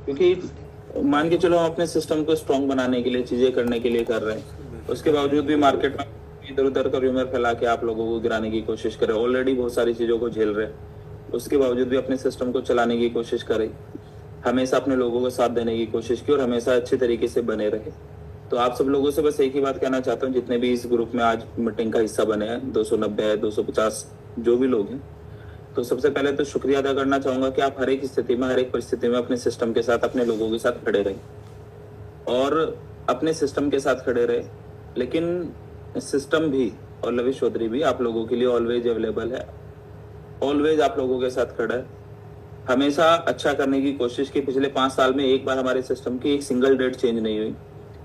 क्योंकि मान के चलो हम अपने सिस्टम को स्ट्रांग बनाने के लिए चीजें करने के लिए कर रहे हैं, उसके बावजूद भी मार्केट में इधर उधर का रूमर फैला के आप लोगों को गिराने की कोशिश करें। ऑलरेडी बहुत सारी चीजों को झेल रहे, उसके बावजूद भी अपने सिस्टम को चलाने की कोशिश करें, हमेशा अपने लोगों को साथ देने की कोशिश की और हमेशा अच्छे तरीके से बने रहे। तो आप सब लोगों से बस एक ही बात कहना चाहता हूँ, जितने भी इस ग्रुप में आज मीटिंग का हिस्सा बने हैं, 290 है, 250 जो भी लोग हैं, तो सबसे पहले तो शुक्रिया अदा करना चाहूंगा कि आप हर एक स्थिति में, हर एक परिस्थिति में अपने सिस्टम के साथ, अपने लोगों के साथ खड़े रहे और अपने सिस्टम के साथ खड़े रहे। लेकिन सिस्टम भी और लविश चौधरी भी आप लोगों के लिए ऑलवेज अवेलेबल है, ऑलवेज आप लोगों के साथ खड़ा है, हमेशा अच्छा करने की कोशिश की। पिछले 5 साल में एक बार हमारे सिस्टम की एक सिंगल डेट चेंज नहीं हुई,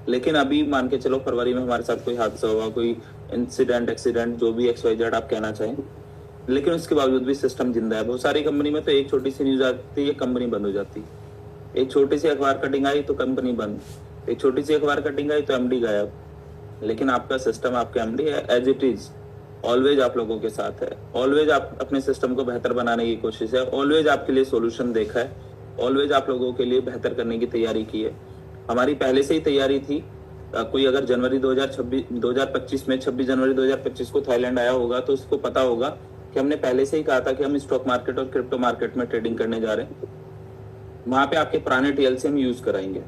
लेकिन अभी मान के चलो फरवरी में हमारे साथ कोई हादसा हुआ, कोई इंसिडेंट, एक्सीडेंट, जो भी XYZ आप कहना चाहें, लेकिन उसके बावजूद भी सिस्टम जिंदा है। बहुत सारी कंपनी में तो एक छोटी सी न्यूज आती है, कंपनी बंद हो जाती है। एक छोटी सी अखबार कटिंग आई तो कंपनी बंद, एक छोटी सी अखबार कटिंग आई तो MD गायब। लेकिन आपका सिस्टम, आपके MD है एज इट इज, ऑलवेज आप लोगों के साथ है, ऑलवेज आप अपने सिस्टम को बेहतर बनाने की कोशिश है, ऑलवेज आपके लिए सोल्यूशन देखा है, ऑलवेज आप लोगों के लिए बेहतर करने की तैयारी की है। हमारी पहले से ही तैयारी थी। कोई अगर जनवरी 2025 में 26 जनवरी 2025 को थाईलैंड आया होगा तो उसको पता होगा कि हमने पहले से ही कहा था कि हम स्टॉक मार्केट और क्रिप्टो मार्केट में ट्रेडिंग करने जा रहे हैं। वहां पे आपके पुराने TLC हम यूज कराएंगे,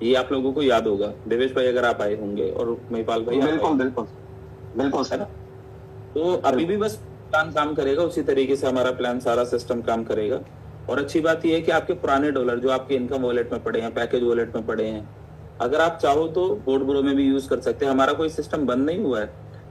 ये आप लोगों को याद होगा। देवेश भाई अगर आप आए होंगे और महिपाल भाई, बिल्कुल बिल्कुल बिल्कुल सर। तो अभी भी बस प्लान काम करेगा, उसी तरीके से हमारा प्लान, सारा सिस्टम काम करेगा। और अच्छी बात यह है कि आपके पुराने डॉलर जो आपके इनकम वॉलेट में पड़े हैं, पैकेज वॉलेट में पड़े हैं, अगर आप चाहो तो बोट ब्रो में भी यूज कर सकते हैं। हमारा कोई सिस्टम बंद नहीं हुआ है,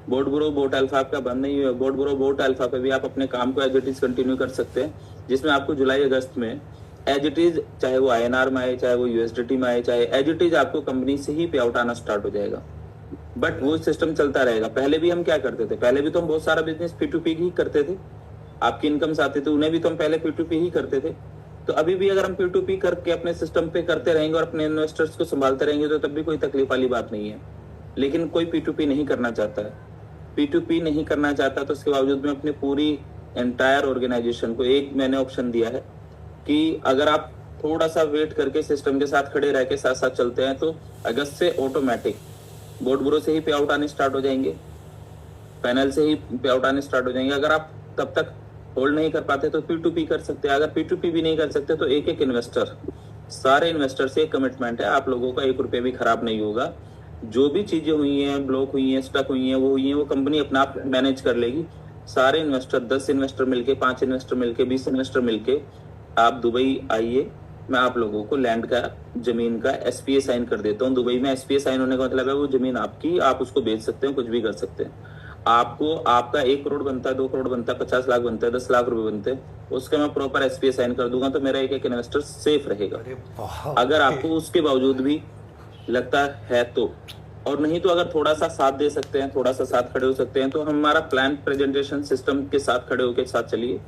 बोट ब्रो, बोट अल्फा आपका बंद नहीं हुआ है। बोट ब्रो, बोट अल्फा पे भी आप अपने काम को एज इट इज कंटिन्यू कर सकते हैं, जिसमें आपको जुलाई अगस्त में एज इट इज, चाहे वो INR में आए, चाहे वो USDT में आए, चाहे एज इट इज आपको कंपनी से ही पे आउट आना स्टार्ट हो जाएगा। बट वो सिस्टम चलता रहेगा। पहले भी हम क्या करते थे, पहले भी तो हम बहुत सारा बिजनेस P2P ही करते थे। आपकी इनकम्स आते थे, उन्हें भी तो हम पहले P2P ही करते थे। तो अभी भी अगर हम P2P करके अपने सिस्टम पे करते रहेंगे और अपने इन्वेस्टर्स को संभालते रहेंगे तो तब भी कोई तकलीफ वाली बात नहीं है। लेकिन कोई P2P नहीं करना चाहता है, P2P नहीं करना चाहता, तो उसके बावजूद में अपनी पूरी एंटायर ऑर्गेनाइजेशन को एक मैंने ऑप्शन दिया है कि अगर आप थोड़ा सा वेट करके सिस्टम के साथ खड़े रह के साथ साथ चलते हैं तो अगस्त से ऑटोमेटिक बोट ब्रो से ही पे आउट आने स्टार्ट हो जाएंगे, पैनल से ही पे आउट आने स्टार्ट हो जाएंगे। अगर आप तब तक होल्ड नहीं कर पाते तो P2P कर सकते हैं। अगर P2P भी नहीं कर सकते तो एक एक इन्वेस्टर, सारे इन्वेस्टर से एक कमिटमेंट है, आप लोगों का 1 रुपये भी खराब नहीं होगा। जो भी चीजें हुई हैं, ब्लॉक हुई हैं, स्टक हुई हैं, वो हुई हैं, वो कंपनी अपना आप मैनेज कर लेगी। सारे इन्वेस्टर, 10 इन्वेस्टर मिलके, 5 इन्वेस्टर मिलके, 20 इन्वेस्टर मिलके आप दुबई आइए, मैं आप लोगों को लैंड का, जमीन का SPA साइन कर देता हूँ। दुबई में SPA साइन होने का मतलब है वो जमीन आपकी, आप उसको बेच सकते हैं, कुछ भी कर सकते हैं। आपको, आपका 1 करोड़ बनता है, 2 करोड़ बनता है, 50 लाख बनता है, 10 लाख रुपए बनते हैं, उसका मैं प्रॉपर SPA साइन कर दूंगा, तो मेरा एक एक इन्वेस्टर सेफ रहेगा। अगर आपको उसके बावजूद भी लगता है तो, और नहीं तो अगर थोड़ा सा साथ दे सकते हैं, थोड़ा सा साथ खड़े हो सकते हैं, तो हमारा प्लान प्रेजेंटेशन सिस्टम के साथ खड़े होकर साथ चलिए,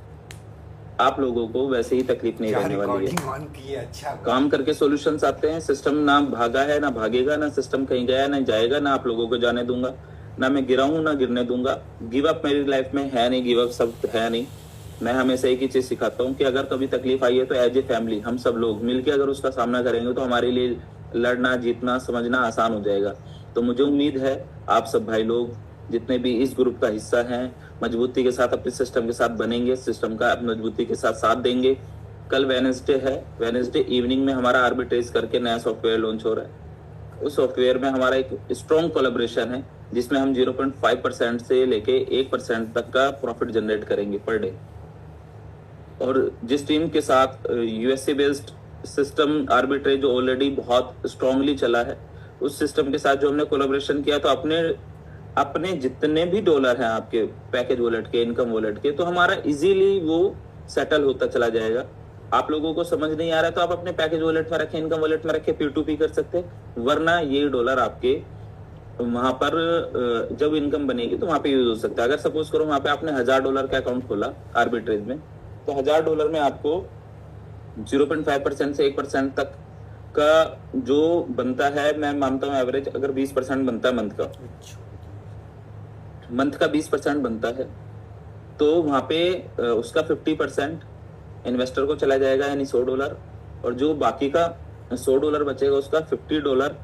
आप लोगों को वैसे ही तकलीफ नहीं रहने वाली है। अच्छा काम करके सॉल्यूशंस आते हैं। सिस्टम ना भागा है, ना भागेगा, ना सिस्टम कहीं गया, ना जाएगा, ना आप लोगों को जाने दूंगा, ना मैं गिरा हूं, ना गिरने दूंगा। गिव अप मेरी लाइफ में है नहीं, गिव अप सब है नहीं। मैं हमेशा एक ही चीज सिखाता हूँ कि अगर कभी तकलीफ आई है तो एज ए फैमिली हम सब लोग मिलकर अगर उसका सामना करेंगे तो हमारे लिए लड़ना, जीतना, समझना आसान हो जाएगा। तो मुझे उम्मीद है आप सब भाई लोग जितने भी इस ग्रुप का हिस्सा हैं, मजबूती के साथ अपने सिस्टम के साथ बनेंगे, सिस्टम का मजबूती के साथ देंगे। कल वेडनेसडे है, वेडनेसडे इवनिंग में हमारा आर्बिट्रेज करके नया सॉफ्टवेयर लॉन्च हो रहा है। उस सॉफ्टवेयर में हमारा एक स्ट्रॉन्ग कोलैबोरेशन है जिसमें हम 0.5% से लेके 1% तक का प्रॉफिट जनरेट करेंगे पर डे। और जिस टीम के साथ USA बेस्ड सिस्टम आर्बिट्रेज जो ऑलरेडी बहुत स्ट्रांगली चला है, उस सिस्टम के साथ जो हमने कोलैबोरेशन किया, तो अपने जितने भी डॉलर हैं आपके पैकेज वॉलेट के, इनकम वॉलेट के, तो हमारा इजीली वो सेटल होता चला जाएगा। आप लोगों को समझ नहीं आ रहा है तो आप अपने पैकेज वॉलेट में रखें, इनकम वॉलेट में रखें, P2P कर सकते हैं। वरना ये डॉलर आपके वहां पर जब इनकम बनेगी तो वहां पे यूज हो सकता है। अगर सपोज करो वहां पे आपने $1000 का अकाउंट खोला आर्बिट्रेज में, तो $1000 में आपको 0.5% से 1% तक का जो बनता है, मैं मानता हूँ एवरेज अगर 20% बनता है मंथ का 20% बनता है, तो वहां पे उसका 50% इन्वेस्टर को चला जाएगा, यानी $100, और जो बाकी का $100 बचेगा उसका $50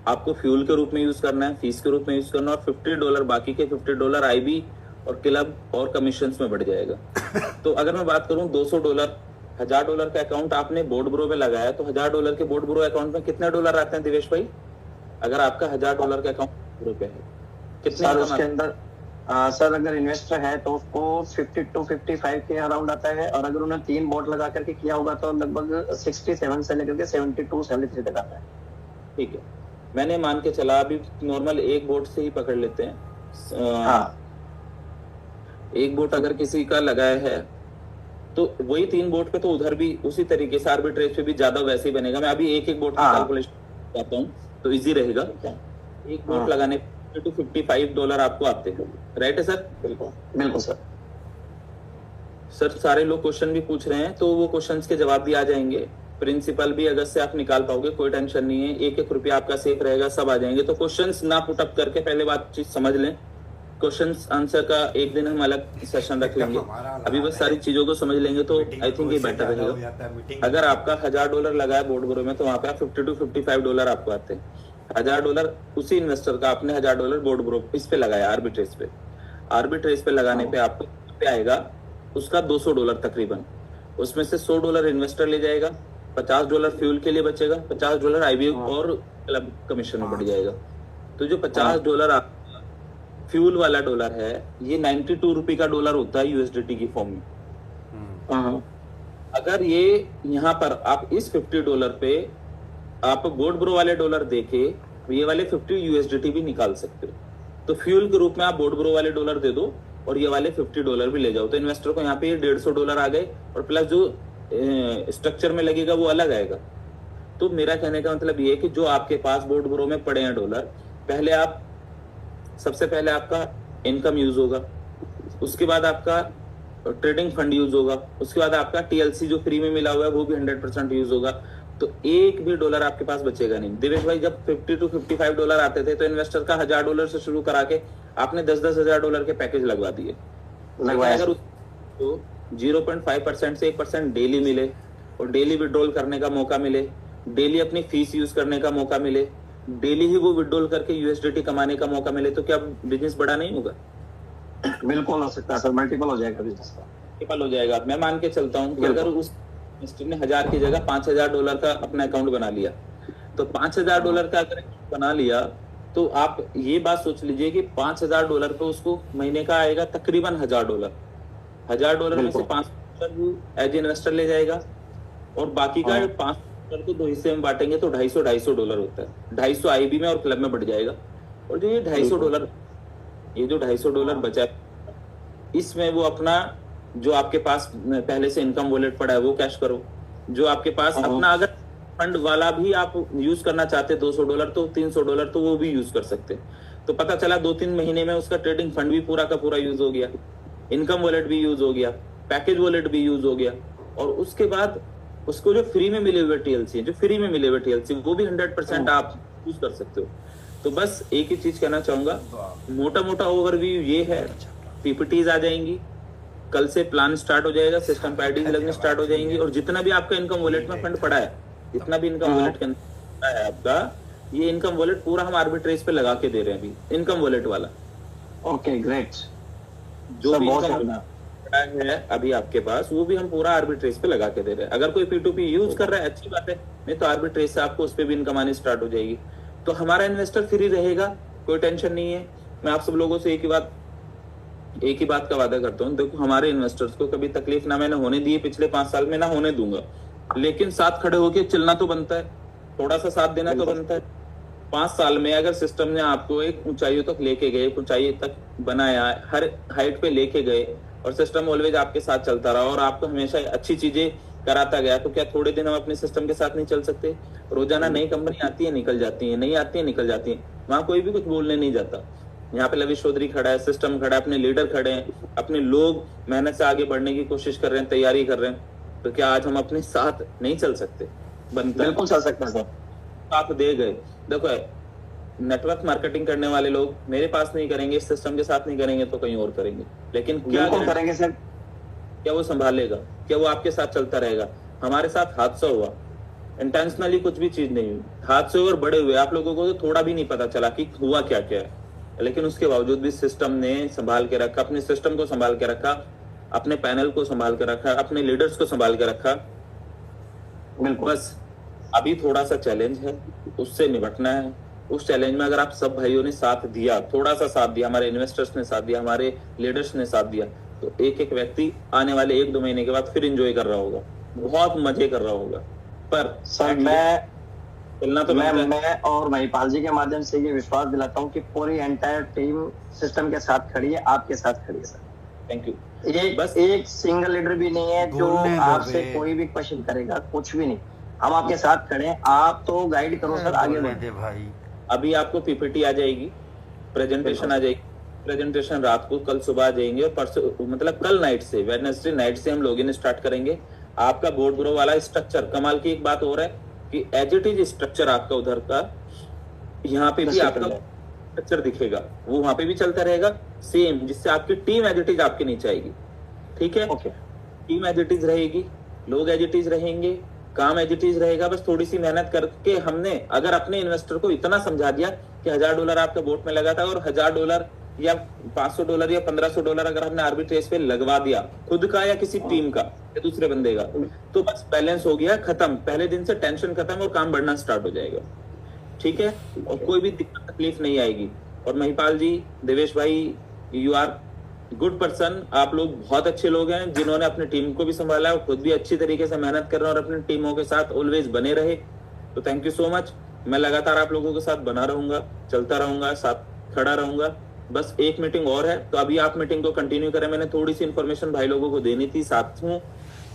आपको फ्यूल के रूप में यूज करना है, फीस के रूप में यूज करना है, और $50 बाकी के $50 आईबी और क्लब और कमीशंस में बढ़ जाएगा। तो अगर मैं बात करूं $200, $1000 का अकाउंट आपने बोर्ड ब्रो में लगाया तो $1000 के बोर्ड ब्रो अकाउंट में कितने डॉलर आते हैं दिवेश भाई? अगर आपका $1000 का अकाउंट ब्रो पे है कितने सर उसके अंदर सर अगर इन्वेस्टर है तो उसको 50 to 55 के अराउंड आता है, और अगर उन्होंने 3 बोट लगा करके किया होगा तो लगभग 67 से लेकर के 72 73 तक आता है। ठीक है, मैंने मान के चला अभी नॉर्मल एक बोट से ही पकड़ लेते हैं। हाँ एक बोट अगर किसी का लगाया है तो वही 3 बोट पे तो उधर भी उसी तरीके से आर्बिट्रेज पे भी ज्यादा वैसे ही बनेगा। मैं अभी एक बोट की कैलकुलेशन करता हूँ तो इजी रहेगा। एक बोट लगाने to $55 आपको आते हैं, राइट है सर? बिल्कुल बिल्कुल सर। सर सारे लोग क्वेश्चन भी पूछ रहे हैं तो वो क्वेश्चंस के जवाब भी आ जाएंगे। प्रिंसिपल भी अगस्त से आप निकाल पाओगे, कोई टेंशन नहीं है। एक रुपया आपका सेफ रहेगा, सब आ जाएंगे। तो क्वेश्चंस ना पुटअप करके पहले बात चीज समझ लें। क्वेश्चंस आंसर का एक दिन हम अलग सेशन रख लेंगे, अभी बस सारी चीजों को समझ लेंगे तो आई थिंक ये बेटर रहेगा। अगर आपका $1000 लगा है बोर्ड ब्रो में तो वहां पे $50 to $55 आपको आते हैं। $1000 उसी इन्वेस्टर का आपने $1000 बोर्ड ब्रो इस पे लगाया आर्बिट्रेज पे। आर्बिट्रेज पे लगाने पे आपको पे आएगा उसका $200 तकरीबन। उसमें से $100 इन्वेस्टर ले जाएगा, $50 फ्यूल के लिए बचेगा, $50 आईबी और क्लब कमीशन में बढ़ जाएगा। तो जो $50 फ्यूल वाला डॉलर है ये 92 रुपए का डॉलर होता है यूएसडीटी की फॉर्म में। अगर ये यहाँ पर आप इस $50 पे आप बोर्ड ब्रो वाले डॉलर देके ये वाले 50 यूएसडीटी भी निकाल सकते हो। तो फ्यूल के रूप में आप बोर्ड ब्रो वाले डॉलर दे दो और ये वाले $50 भी ले जाओ, तो इन्वेस्टर को यहाँ पे $150 आ गए और प्लस जो स्ट्रक्चर में लगेगा वो अलग आएगा। तो मेरा कहने का मतलब ये है कि जो आपके पास बोर्ड ब्रो में पड़े हैं डॉलर, सबसे पहले आपका इनकम यूज होगा, उसके बाद आपका ट्रेडिंग फंड यूज होगा, उसके बाद आपका टीएलसी जो फ्री में मिला हुआ है वो भी 100% यूज होगा। तो एक भी डॉलर आपके पास बचेगा नहीं। दिवेश भाई जब $50 to $55 आते थे तो इन्वेस्टर का $1000 से शुरू करा के आपने $10,000 $10,000 के पैकेज लगवा दिए। अगर तो 0.5% से 1% डेली मिले और डेली विड्रॉल करने का मौका मिले, डेली अपनी फीस यूज करने का मौका मिले, डेली ही वो विड्रॉल करके यूएसडीटी कमाने का मौका मिले, तो क्या बिजनेस बड़ा नहीं होगा? बिल्कुल हो सकता है सर, मल्टीपल हो जाएगा बिजनेस का, मल्टीपल हो जाएगा। मैं मान के चलता हूँ कि अगर उस इन्वेस्टर ने 1000 की जगह $5000 का अपना अकाउंट बना लिया, तो $5000 का अगर बना लिया तो आप ये बात सोच लीजिए कि $5000 पे उसको महीने का आएगा तकरीबन $1000। $1000 में से $500 एज इन्वेस्टर ले जाएगा और बाकी का $500 को 2 हिस्से में बांटेंगे तो $250 होता है। 250 आईबी में और क्लब में बढ़ जाएगा। और जो ये $250 बचा इसमें वो अपना जो आपके पास पहले से इनकम वॉलेट पड़ा है वो कैश करो। जो आपके पास अपना अगर फंड वाला भी आप यूज करना चाहते $200 तो $300 तो वो भी यूज कर सकते। तो पता चला 2-3 महीने में उसका ट्रेडिंग फंड भी पूरा का पूरा यूज हो गया, इनकम वॉलेट भी यूज हो गया, पैकेज वॉलेट भी यूज हो गया, और उसके बाद उसको जो फ्री में मिले हुए टीएलसी वो भी 100% आप यूज कर सकते हो। तो बस एक ही चीज कहना चाहूंगा, मोटा मोटा ओवरव्यू ये है। पीपीटीज आ जाएंगी, कल से प्लान स्टार्ट हो जाएगा, सिस्टम पैडिंग लगने स्टार्ट हो जाएंगी, और जितना भी आपका इनकम वॉलेट में फंड पड़ा है, जितना भी इनकम वॉलेट के अंदर पड़ा है आपका, ये इनकम वॉलेट पूरा हम आर्बिट्रेज पे लगा के दे रहे हैं अभी, इनकम वॉलेट वाला। Okay great. जो भी इनकम है अभी आपके पास वो भी हम पूरा आर्बिट्रेज पे लगा के दे रहे हैं। अगर कोई P2P यूज कर रहा है अच्छी बात है, नहीं तो आर्बिट्रेज से आपको उस पे भी इनकम आनी स्टार्ट हो जाएगी। तो हमारा इन्वेस्टर फ्री रहेगा, कोई टेंशन नहीं है। मैं आप सब लोगों से एक ही बात का वादा करता हूँ, देखो हमारे इन्वेस्टर्स को कभी तकलीफ ना मैंने होने दी है पिछले 5 साल में, ना होने दूंगा, लेकिन साथ खड़े होके चलना तो बनता है, थोड़ा सा साथ देना तो बनता है। 5 साल में अगर सिस्टम ने आपको एक ऊंचाइयों तक लेके गए, ऊंचाई तक बनाया, हर हाइट पे लेके गए, और सिस्टम ऑलवेज आपके साथ चलता रहा और आपको हमेशा अच्छी चीजें कराता गया, तो क्या थोड़े दिन हम अपने सिस्टम के साथ नहीं चल सकते? रोजाना नई कंपनी आती है निकल जाती है, नहीं आती है निकल जाती है, वहां कोई भी कुछ बोलने नहीं जाता। यहाँ पे लविश चौधरी खड़ा है, सिस्टम खड़ा है, अपने लीडर खड़े हैं, अपने लोग मेहनत से आगे बढ़ने की कोशिश कर रहे हैं, तैयारी कर रहे हैं, तो क्या आज हम अपने साथ नहीं चल सकते? बनता है, बिल्कुल चल सकते हैं सर। साथ दे गए। देखो नेटवर्क मार्केटिंग करने वाले लोग मेरे पास नहीं करेंगे, इस सिस्टम के साथ नहीं करेंगे तो कहीं और करेंगे, लेकिन क्या करेंगे सर? क्या वो संभालेगा? क्या वो आपके साथ चलता रहेगा? हमारे साथ हादसा हुआ, इंटेंशनली कुछ भी चीज नहीं हुई, हादसे और बड़े हुए, आप लोगों को तो थोड़ा भी नहीं पता चला कि हुआ क्या क्या है, लेकिन उसके बावजूद भी सिस्टम ने संभाल के रखा, अपने सिस्टम को संभाल के रखा, अपने पैनल को संभाल के रखा, अपने लीडर्स को संभाल के रखा। बिल्कुल। बस अभी थोड़ा सा चैलेंज है, उससे निपटना है। उस चैलेंज में अगर आप सब भाइयों ने साथ दिया, थोड़ा सा साथ दिया, हमारे इन्वेस्टर्स ने साथ दिया, हमारे लीडर्स ने साथ दिया, तो एक एक व्यक्ति आने वाले 1-2 महीने के बाद फिर एंजॉय कर रहा होगा, बहुत मजे कर रहा होगा। पर सर मैं और महिपाल जी के माध्यम से ये विश्वास दिलाता हूँ कि पूरी एंटायर टीम सिस्टम के साथ खड़ी है, आपके साथ खड़ी है सर। Thank you. बस एक सिंगल लीडर भी नहीं है जो आपसे कोई भी क्वेश्चन करेगा, कुछ भी नहीं, हम आपके साथ खड़े हैं, आप तो गाइड करो सर, आगे बढ़े भाई। अभी आपको पीपीटी आ जाएगी, प्रेजेंटेशन आ जाएगी, प्रेजेंटेशन रात को, कल सुबह आ जाएंगे, और परसों मतलब कल नाइट से, वेडनेसडे नाइट से हम लॉगिन स्टार्ट करेंगे। आपका बोर्ड ग्रो वाला स्ट्रक्चर, कमाल की एक बात हो रहा है कि एज इट इज स्ट्रक्चर आपका उधर का, यहाँ पे भी आपका स्ट्रक्चर दिखेगा, वो वहां पे भी चलता रहेगा सेम, जिससे आपकी टीम एज इट इज आपके नीचे आएगी। ठीक है, टीम एज इट इज रहेगी, लोग एज इट इज रहेंगे, काम एज इट इज रहेगा। बस थोड़ी सी मेहनत करके हमने अगर अपने इन्वेस्टर को इतना समझा दिया कि $1000 आपका बोट में लगा था, और $1000 या $500 या $1500 अगर हमने आर्बिट्रेज पे लगवा दिया, खुद का या किसी टीम का या दूसरे बंदे का, तो बस बैलेंस हो गया, खत्म। पहले दिन से टेंशन खत्म और काम बढ़ना स्टार्ट हो जाएगा। ठीक है, और कोई भी दिक्कत तकलीफ नहीं आएगी। और महिपाल जी, देवेश भाई, यू आर गुड पर्सन, आप लोग बहुत अच्छे लोग हैं जिन्होंने अपनी टीम को भी संभाला और खुद भी अच्छी तरीके से मेहनत कर रहे हैं और अपनी टीमों के साथ ऑलवेज बने रहे। तो थैंक यू सो मच। मैं लगातार आप लोगों के साथ बना रहूंगा, चलता रहूंगा, साथ खड़ा रहूंगा। बस एक मीटिंग और है, तो अभी आप मीटिंग को कंटिन्यू करें। मैंने थोड़ी सी इन्फॉर्मेशन भाई लोगों को देनी थी, साथ हूँ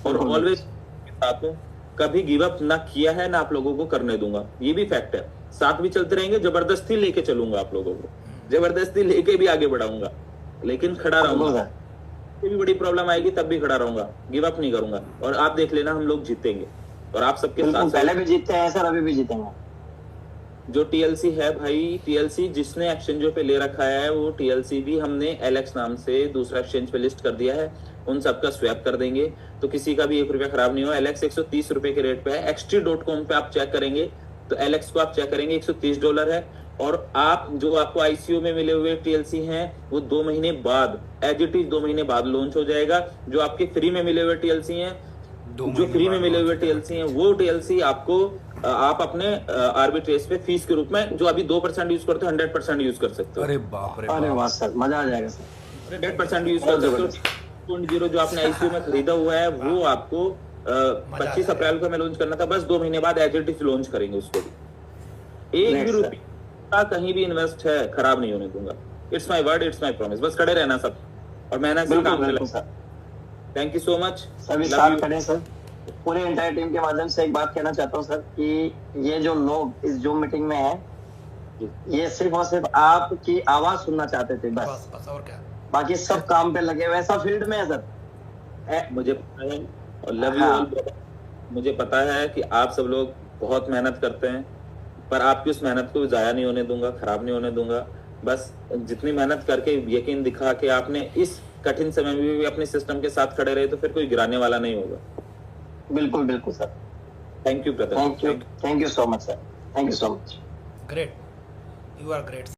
और ऑलवेज साथ हूँ, कभी गिव अप ना किया है ना आप लोगों को करने दूंगा, ये भी फैक्ट है। साथ भी चलते रहेंगे, जबरदस्ती लेके चलूंगा, आप लोगों को जबरदस्ती लेके भी आगे बढ़ाऊंगा, लेकिन खड़ा रहूंगा। कोई भी बड़ी प्रॉब्लम आएगी तब भी खड़ा रहूंगा, गिव अप नहीं करूंगा। और आप देख लेना, हम लोग जीतेंगे और आप सबके साथ। पहले भी जीतते हैं सर, अभी भी जीतेंगे। जो टीएलसी है भाई, टीएलसी जिसने एक्सचेंजों पे ले रखा है, वो टीएलसी भी हमने एलेक्स नाम से दूसरा एक्सचेंज पे लिस्ट कर दिया है, उन सबका स्वैप कर देंगे, तो किसी का भी 1 रुपया खराब नहीं हो। एलेक्स 130 रुपए के रेट पे है। XT.com पे आप चेक करेंगे तो एलेक्स को आप चेक करेंगे $130 है। और आप जो आपको आईसीयू में मिले हुए टीएलसी हैं, वो 2 महीने बाद, एज इट इज 2 महीने बाद लॉन्च हो जाएगा। जो आपके फ्री में मिले हुए टीएलसी हैं, जो फ्री में मिले हुए टीएलसी हैं, वो टीएलसी आपको आप अपने आर्बिट्रेज पे फीस के रूप में, जो अभी 2% यूज करते हो, 100% यूज कर सकते हो। अरे बाप रे, अरे वाह सर, मजा आ जाएगा सर। 100% यूज कर सकते हो। 2.0 जो आपने आईसीयू में खरीदा हुआ है, वो आपको 25 अप्रैल को हमें लॉन्च करना था, बस 2 महीने बाद एज इट इज लॉन्च करेंगे उसको भी। 1 भी रुपया कहीं भी इन्वेस्ट है खराब नहीं होने दूंगा। It's my word, it's my promise. बस खड़े रहना सब, और मेहनत से काम करना। थैंक यू सो मच, सभी साथ खड़े सर। पूरी एंटायर टीम के माध्यम से एक बात कहना चाहता हूँ सर, कि ये जो लोग इस जूम मीटिंग में हैं, ये सिर्फ और सिर्फ आपकी आवाज सुनना चाहते थे, बस और क्या। बाकी सब काम पे लगे हुए, सब फील्ड में है सर। मुझे पता है, और लव यू ऑल। मुझे पता है कि आप सब लोग बहुत मेहनत करते हैं, पर आपकी उस मेहनत को जाया नहीं होने दूंगा, खराब नहीं होने दूंगा। बस जितनी मेहनत करके, यकीन दिखा के आपने इस कठिन समय में भी अपने सिस्टम के साथ खड़े रहे, तो फिर कोई गिराने वाला नहीं होगा। बिल्कुल बिल्कुल सर। Thank you brother, thank you so much sir, thank you so much. Great, you are great.